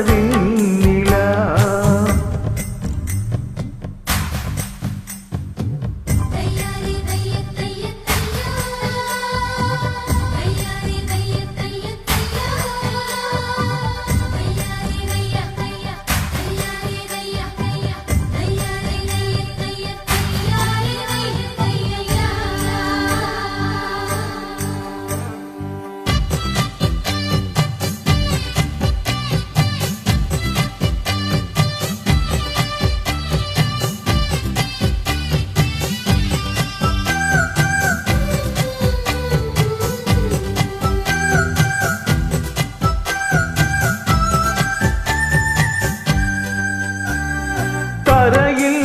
விண்ணிலா. தரையில்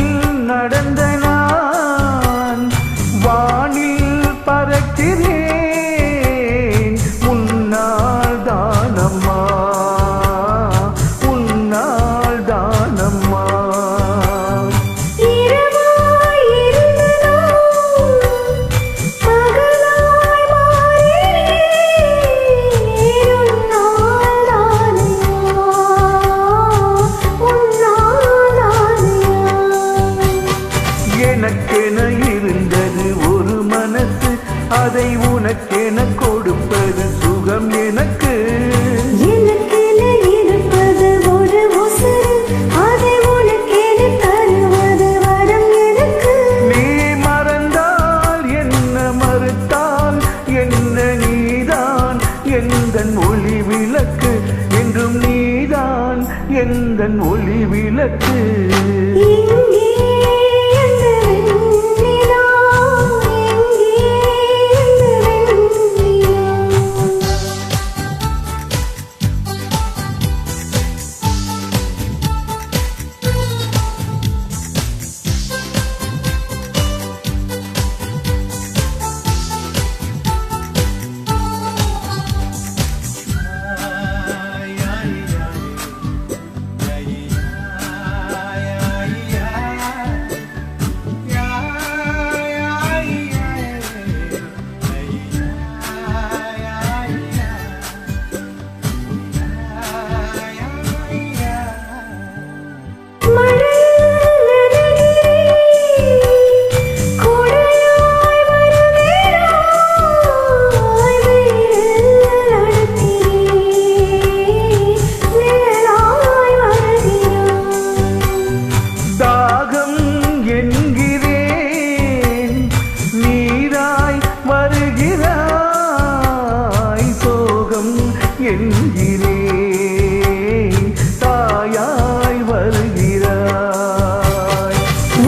நடந்த நான் வானில் பறக்கிறேன். உன்னால் தானம்மா, உன்னால் தானம்மா. எனக்கென இருந்தது ஒரு மனசு, அதை உனக்கென கொடுப்பது சுகம் எனக்கு. எனக்கென இருப்பது ஒரு உசுறு, அதை உனக்கென தருவது வரம் எனக்கு. நீ மறந்தால் என்ன, மறுத்தால் என்ன, நீதான் எந்தன் ஒளி விளக்கு. என்றும் நீதான் எந்தன் ஒளி விளக்கு. என்கிறேன் தாயாய் வருகிறாய்.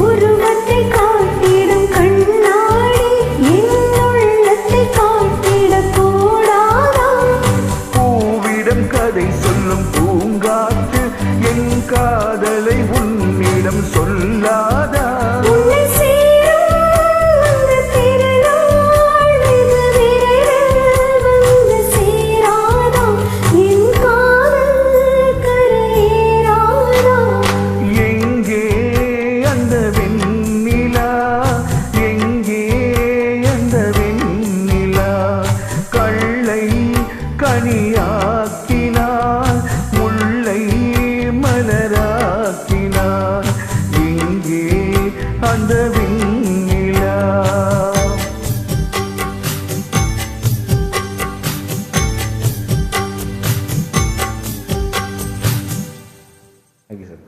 உருவத்தை காட்டிடும் கண்ணாடி என் உள்ளத்தை காட்டிடக் கூடாதா? பூவிடம் கதை சொல்லும் பூங்காற்று என் காதலை உன்னிடம் சொல்லாதா? கனியாக்கினான் முல்லை மலராக்கினான். எங்கே அந்த விண்ணிலா? Thank you, sir.